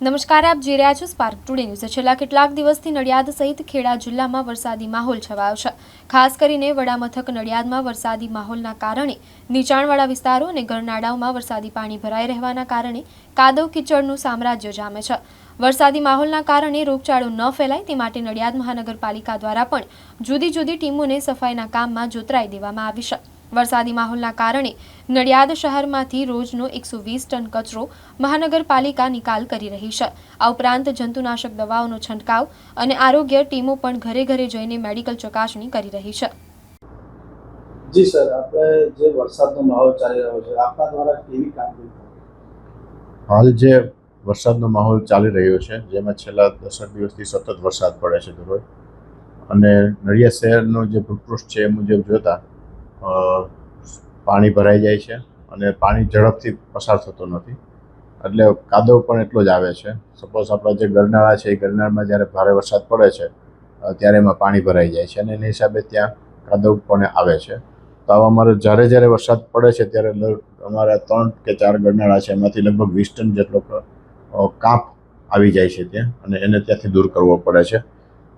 નમસ્કાર, આપ જોઈ રહ્યા છો સ્પાર્ક ટુડે ન્યૂઝ। છેલ્લા કેટલાક દિવસથી નડિયાદ સહિત ખેડા જિલ્લામાં વરસાદી માહોલ છવાયો છે। ખાસ કરીને વડામથક નડિયાદમાં વરસાદી માહોલના કારણે નીચાણવાળા વિસ્તારો અને ગરનાળાઓમાં વરસાદી પાણી ભરાઈ રહેવાના કારણે કાદવ કીચડનું સામ્રાજ્ય જામે છે। વરસાદી માહોલના કારણે રોગચાળો ન ફેલાય તે માટે નડિયાદ મહાનગરપાલિકા દ્વારા પણ જુદી જુદી ટીમોને સફાઈના કામમાં જોતરાઈ દેવામાં આવી છે। વરસાદી માહોલના કારણે નડિયાદ શહેરમાંથી રોજનો 120 ટન કચરો મહાનગરપાલિકા નિકાલ કરી રહી છે। આ ઉપરાંત જંતુનાશક દવાઓનો છંટકાવ અને આરોગ્ય ટીમો પણ ઘરે ઘરે જઈને મેડિકલ ચકાસણી કરી રહી છે। જી સર, આપણે જે વરસાદનો માહોલ ચાલી રહ્યો છે, આપના દ્વારા કેવી કામગીરી? હાલ જે વરસાદનો માહોલ ચાલી રહ્યો છે, જેમાં છેલ્લા 10 દિવસથી સતત વરસાદ પડે છે દરરોજ, અને નડિયાદ શહેરનો જે ભૂપૃષ્ઠ છે એ મુજબ જોતા પાણી ભરાઈ જાય છે અને પાણી ઝડપથી પસાર થતો નથી, એટલે કાદવ પણ એટલો જ આવે છે। સપોઝ આપણા જે ગરનાળા છે એ ગરનાળામાં જ્યારે ભારે વરસાદ પડે છે ત્યારે એમાં પાણી ભરાઈ જાય છે અને એના હિસાબે ત્યાં કાદવ પણ આવે છે। તો આવા અમારે જ્યારે વરસાદ પડે છે ત્યારે અમારા 3 કે 4 ગરનાળા છે, એમાંથી લગભગ 20 ટન જેટલો કાંપ આવી જાય છે ત્યાં, અને એને ત્યાંથી દૂર કરવો પડે છે।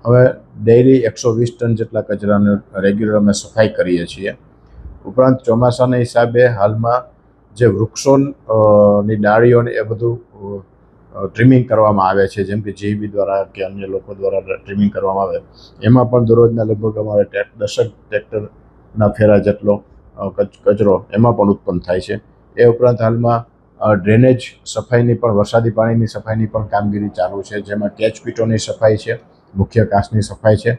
હવે ડેઇલી 120 ટન જેટલા કચરાને રેગ્યુલર અમે સફાઈ કરીએ છીએ। ઉપરાંત ચોમાસાના હિસાબે હાલમાં જે વૃક્ષોની ડાળીઓને એ બધું ટ્રીમિંગ કરવામાં આવે છે, જેમ કે જીઈબી દ્વારા કે અન્ય લોકો દ્વારા ટ્રીમિંગ કરવામાં આવે, એમાં પણ દરરોજના લગભગ અમારે 10 ટ્રેક્ટરના ફેરા જેટલો કચરો એમાં પણ ઉત્પન્ન થાય છે। એ ઉપરાંત હાલમાં ડ્રેનેજ સફાઈની પણ, વરસાદી પાણીની સફાઈની પણ કામગીરી ચાલુ છે, જેમાં કેચપીટોની સફાઈ છે, મુખ્ય કાંસની સફાઈ છે,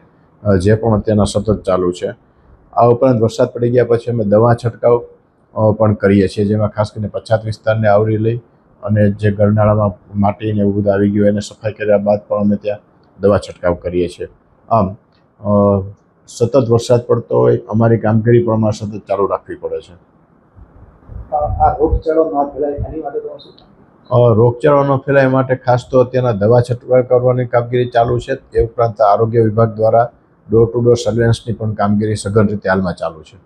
જે પણ અત્યારના સતત ચાલુ છે। આ ઉપરાંત વરસાદ પડી ગયા પછી અમે દવા છંટકાવ પણ કરીએ છીએ, જેમાં ખાસ કરીને પછાત વિસ્તારને આવરી લઈ અને જે ગરનાળામાં માટી ને એવું બધું આવી ગયું એને સફાઈ કર્યા બાદ પણ અમે ત્યાં દવા છંટકાવ કરીએ છીએ। આમ સતત વરસાદ પડતો હોય, અમારી કામગીરી પણ અમારે સતત ચાલુ રાખવી પડે છે। આ રોગચાળો ન ફેલાય એની માટે તમે શું? રોગચાળો ન ફેલાય માટે ખાસ તો અત્યારના દવા છંટકાવ કરવાની કામગીરી ચાલુ છે। એ ઉપરાંત આરોગ્ય વિભાગ દ્વારા ડોર ટુ ડોર સર્વેલન્સની પણ કામગીરી સઘન રીતે હાલમાં ચાલુ છે।